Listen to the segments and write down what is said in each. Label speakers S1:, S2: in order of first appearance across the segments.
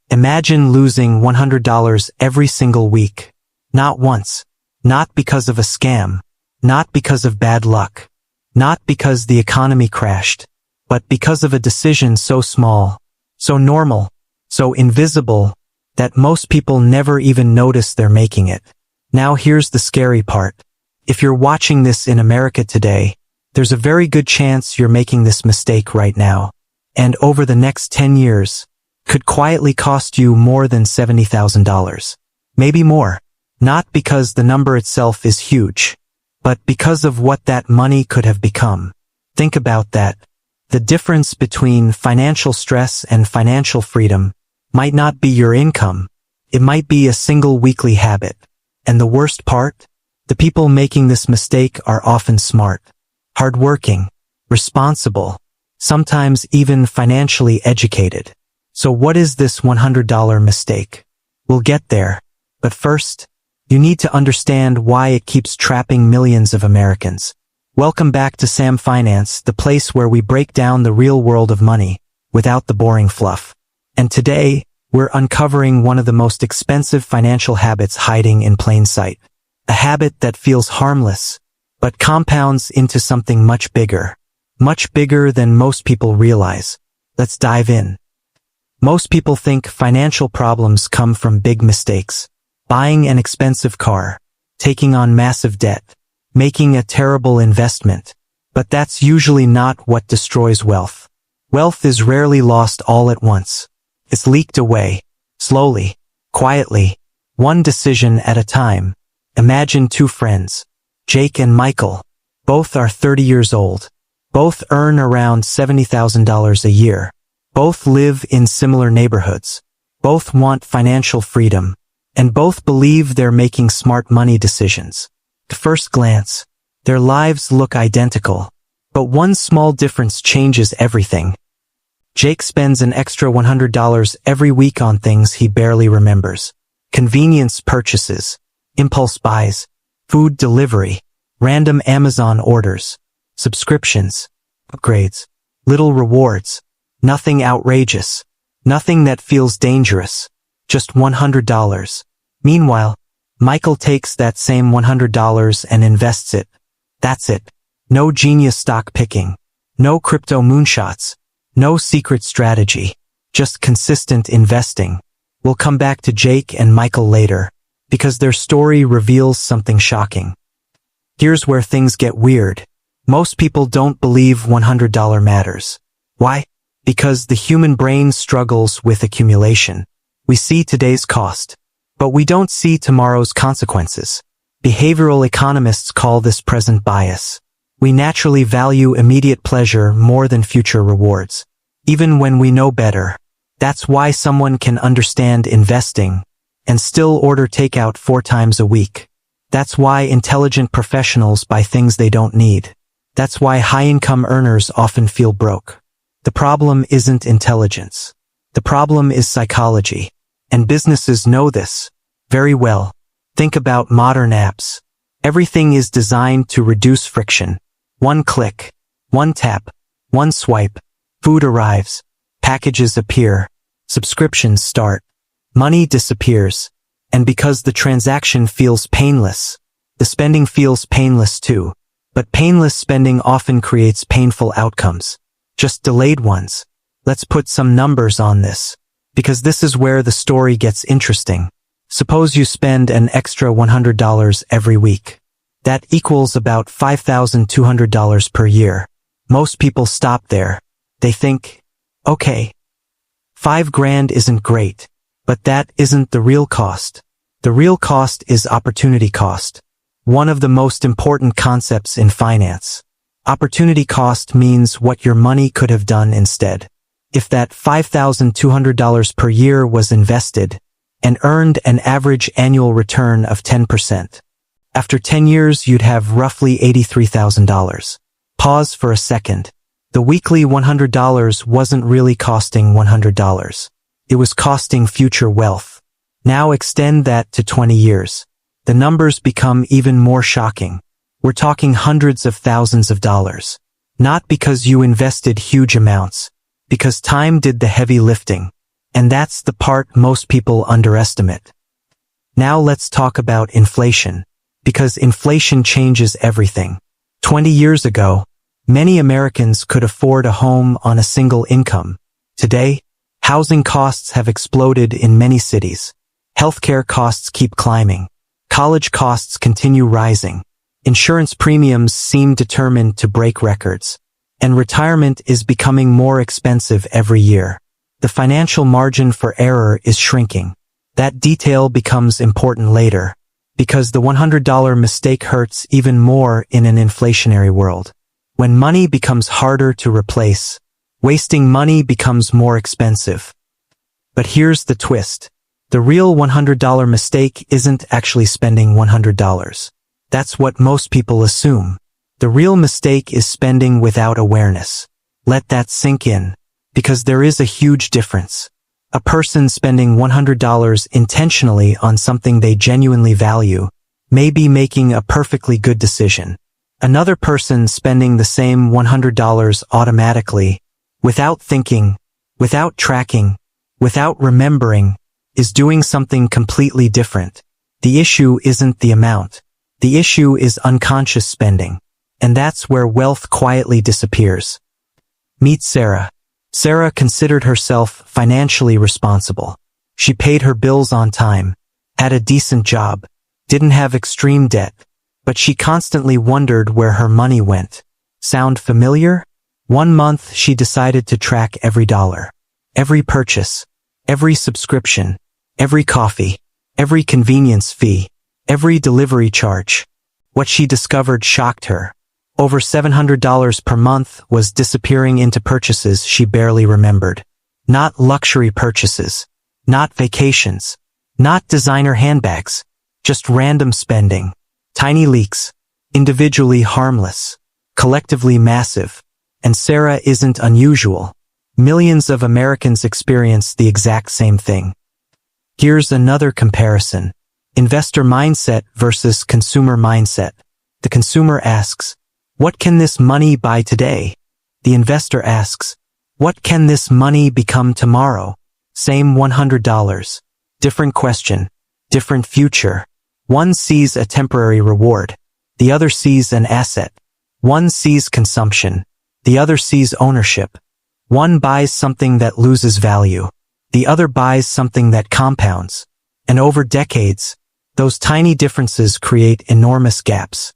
S1: Imagine losing $100 every single week. Not once. Not because of a scam. Not because of bad luck. Not because the economy crashed. But because of a decision so small, so normal, so invisible, that most people never even notice they're making it. Now here's the scary part. If you're watching this in America today, there's a very good chance you're making this mistake right now. And over the next 10 years, could quietly cost you more than $70,000. Maybe more. Not because the number itself is huge, but because of what that money could have become. Think about that. The difference between financial stress and financial freedom might not be your income. It might be a single weekly habit. And the worst part? The people making this mistake are often smart, hardworking, responsible, sometimes even financially educated. So what is this $100 mistake? We'll get there. But first, you need to understand why it keeps trapping millions of Americans. Welcome back to Sam Finance, the place where we break down the real world of money, without the boring fluff. And today, we're uncovering one of the most expensive financial habits hiding in plain sight. A habit that feels harmless, but compounds into something much bigger than most people realize. Let's dive in. Most people think financial problems come from big mistakes. Buying an expensive car, taking on massive debt, making a terrible investment. But that's usually not what destroys wealth. Wealth is rarely lost all at once. It's leaked away, slowly, quietly, one decision at a time. Imagine two friends, Jake and Michael. Both are 30 years old. Both earn around $70,000 a year. Both live in similar neighborhoods. Both want financial freedom. And both believe they're making smart money decisions. At first glance, their lives look identical. But one small difference changes everything. Jake spends an extra $100 every week on things he barely remembers. Convenience purchases, impulse buys, food delivery, random Amazon orders, subscriptions, upgrades, little rewards, nothing outrageous, nothing that feels dangerous, just $100. Meanwhile, Michael takes that same $100 and invests it. That's it. No genius stock picking, no crypto moonshots, no secret strategy, just consistent investing. We'll come back to Jake and Michael later, because their story reveals something shocking. Here's where things get weird. Most people don't believe $100 matters. Why? Because the human brain struggles with accumulation. We see today's cost, but we don't see tomorrow's consequences. Behavioral economists call this present bias. We naturally value immediate pleasure more than future rewards, even when we know better. That's why someone can understand investing and still order takeout 4 times a week. That's why intelligent professionals buy things they don't need. That's why high-income earners often feel broke. The problem isn't intelligence. The problem is psychology. And businesses know this very well. Think about modern apps. Everything is designed to reduce friction. One click, one tap, one swipe, food arrives, packages appear, subscriptions start, money disappears. And because the transaction feels painless, the spending feels painless too. But painless spending often creates painful outcomes, just delayed ones. Let's put some numbers on this, because this is where the story gets interesting. Suppose you spend an extra $100 every week. That equals about $5,200 per year. Most people stop there. They think, okay, $5,000 isn't great, but that isn't the real cost. The real cost is opportunity cost. One of the most important concepts in finance. Opportunity cost means what your money could have done instead. If that $5,200 per year was invested and earned an average annual return of 10%, after 10 years you'd have roughly $83,000. Pause for a second. The weekly $100 wasn't really costing $100. It was costing future wealth. Now extend that to 20 years. The numbers become even more shocking. We're talking hundreds of thousands of dollars. Not because you invested huge amounts, because time did the heavy lifting. And that's the part most people underestimate. Now let's talk about inflation, because inflation changes everything. 20 years ago, many Americans could afford a home on a single income. Today, housing costs have exploded in many cities. Healthcare costs keep climbing. College costs continue rising. Insurance premiums seem determined to break records. And retirement is becoming more expensive every year. The financial margin for error is shrinking. That detail becomes important later, because the $100 mistake hurts even more in an inflationary world. When money becomes harder to replace, wasting money becomes more expensive. But here's the twist. The real $100 mistake isn't actually spending $100. That's what most people assume. The real mistake is spending without awareness. Let that sink in, because there is a huge difference. A person spending $100 intentionally on something they genuinely value may be making a perfectly good decision. Another person spending the same $100 automatically, without thinking, without tracking, without remembering, is doing something completely different. The issue isn't the amount. The issue is unconscious spending. And that's where wealth quietly disappears. Meet Sarah. Sarah considered herself financially responsible. She paid her bills on time, had a decent job, didn't have extreme debt, but she constantly wondered where her money went. Sound familiar? One month she decided to track every dollar, every purchase, every subscription, every coffee, every convenience fee, every delivery charge. What she discovered shocked her. Over $700 per month was disappearing into purchases she barely remembered. Not luxury purchases, not vacations, not designer handbags, just random spending. Tiny leaks, individually harmless, collectively massive. And Sarah isn't unusual. Millions of Americans experience the exact same thing. Here's another comparison. Investor mindset versus consumer mindset. The consumer asks, "What can this money buy today?" The investor asks, "What can this money become tomorrow?" Same $100. Different question, different future. One sees a temporary reward. The other sees an asset. One sees consumption. The other sees ownership. One buys something that loses value. The other buys something that compounds. And over decades, those tiny differences create enormous gaps.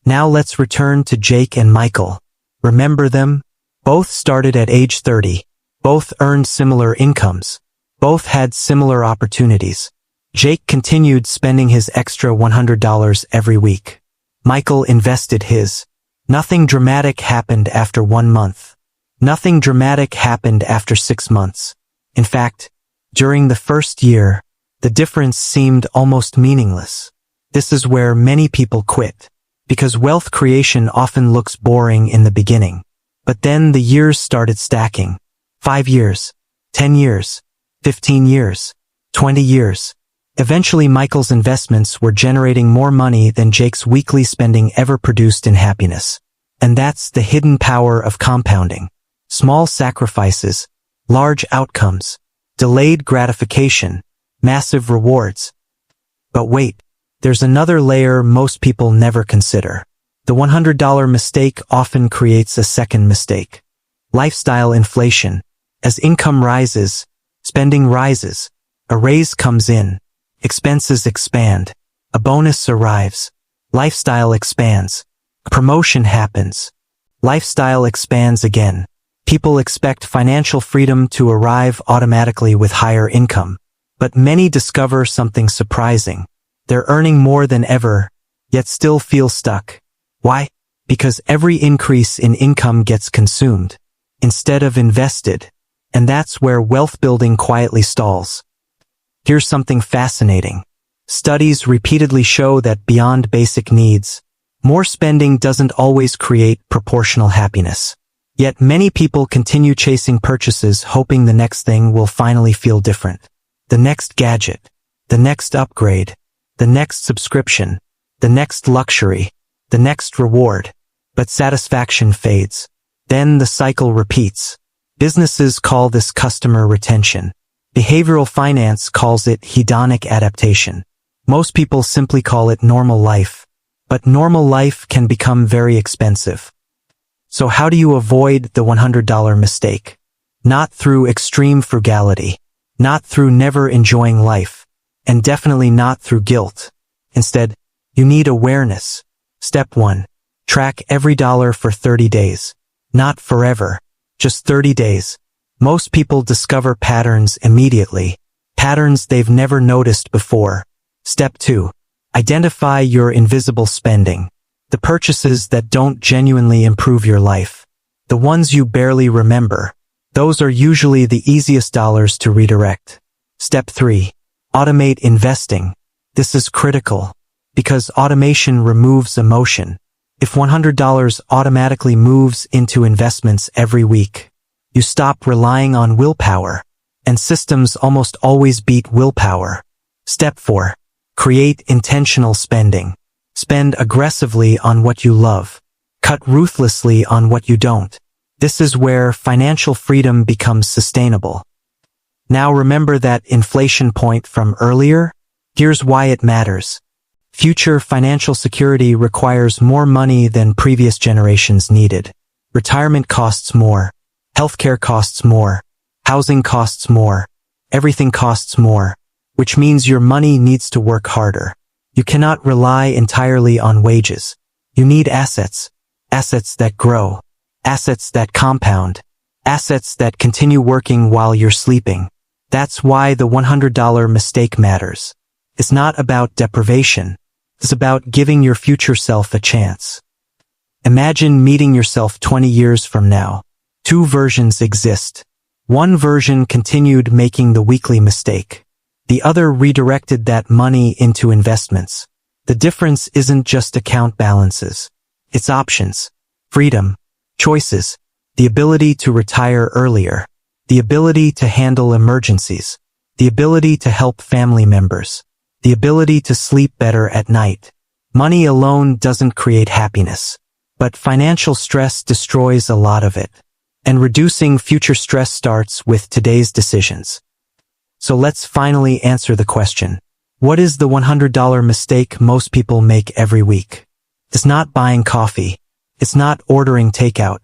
S1: Now let's return to Jake and Michael. Remember them? Both started at age 30. Both earned similar incomes. Both had similar opportunities. Jake continued spending his extra $100 every week. Michael invested his. Nothing dramatic happened after 1 month. Nothing dramatic happened after 6 months. In fact, during the first year, the difference seemed almost meaningless. This is where many people quit. Because wealth creation often looks boring in the beginning. But then the years started stacking. 5 years, 10 years, 15 years, 20 years. Eventually Michael's investments were generating more money than Jake's weekly spending ever produced in happiness. And that's the hidden power of compounding. Small sacrifices, large outcomes, delayed gratification, massive rewards. But wait. There's another layer most people never consider. The $100 mistake often creates a second mistake. Lifestyle inflation. As income rises, spending rises. A raise comes in. Expenses expand. A bonus arrives. Lifestyle expands. A promotion happens. Lifestyle expands again. People expect financial freedom to arrive automatically with higher income. But many discover something surprising. They're earning more than ever, yet still feel stuck. Why? Because every increase in income gets consumed, instead of invested. And that's where wealth building quietly stalls. Here's something fascinating. Studies repeatedly show that beyond basic needs, more spending doesn't always create proportional happiness. Yet many people continue chasing purchases hoping the next thing will finally feel different. The next gadget, the next upgrade, the next subscription, the next luxury, the next reward. But satisfaction fades. Then the cycle repeats. Businesses call this customer retention. Behavioral finance calls it hedonic adaptation. Most people simply call it normal life. But normal life can become very expensive. So how do you avoid the $100 mistake? Not through extreme frugality. Not through never enjoying life. And definitely not through guilt. Instead, you need awareness. Step 1. Track every dollar for 30 days. Not forever. Just 30 days. Most people discover patterns immediately. Patterns they've never noticed before. Step 2. Identify your invisible spending. The purchases that don't genuinely improve your life. The ones you barely remember. Those are usually the easiest dollars to redirect. Step 3. Automate investing. This is critical, because automation removes emotion. If $100 automatically moves into investments every week, you stop relying on willpower, and systems almost always beat willpower. Step 4. Create intentional spending. Spend aggressively on what you love. Cut ruthlessly on what you don't. This is where financial freedom becomes sustainable. Now remember that inflation point from earlier? Here's why it matters. Future financial security requires more money than previous generations needed. Retirement costs more. Healthcare costs more. Housing costs more. Everything costs more, which means your money needs to work harder. You cannot rely entirely on wages. You need assets. Assets that grow. Assets that compound. Assets that continue working while you're sleeping. That's why the $100 mistake matters. It's not about deprivation. It's about giving your future self a chance. Imagine meeting yourself 20 years from now. Two versions exist. One version continued making the weekly mistake. The other redirected that money into investments. The difference isn't just account balances. It's options, freedom, choices, the ability to retire earlier, the ability to handle emergencies, the ability to help family members, the ability to sleep better at night. Money alone doesn't create happiness, but financial stress destroys a lot of it. And reducing future stress starts with today's decisions. So let's finally answer the question. What is the $100 mistake most people make every week? It's not buying coffee. It's not ordering takeout.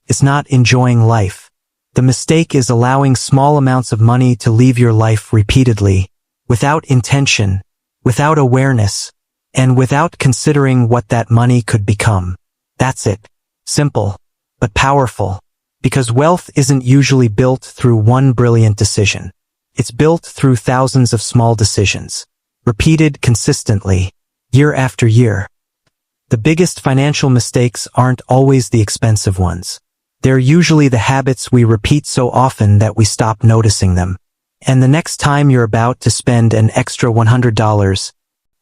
S1: It's not enjoying life. The mistake is allowing small amounts of money to leave your life repeatedly, without intention, without awareness, and without considering what that money could become. That's it. Simple, but powerful. Because wealth isn't usually built through one brilliant decision. It's built through thousands of small decisions, repeated consistently, year after year. The biggest financial mistakes aren't always the expensive ones. They're usually the habits we repeat so often that we stop noticing them. And the next time you're about to spend an extra $100,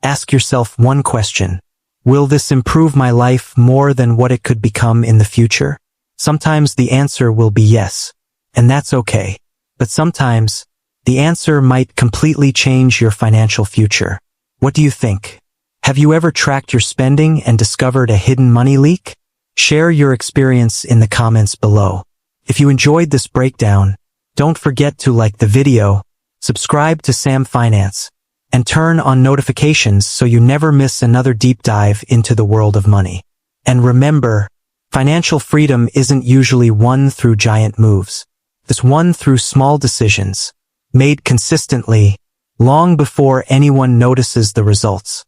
S1: ask yourself one question. Will this improve my life more than what it could become in the future? Sometimes the answer will be yes, and that's okay. But sometimes, the answer might completely change your financial future. What do you think? Have you ever tracked your spending and discovered a hidden money leak? Share your experience in the comments below. If you enjoyed this breakdown, don't forget to like the video, subscribe to Sam Finance, and turn on notifications so you never miss another deep dive into the world of money. And remember, financial freedom isn't usually won through giant moves. It's won through small decisions, made consistently, long before anyone notices the results.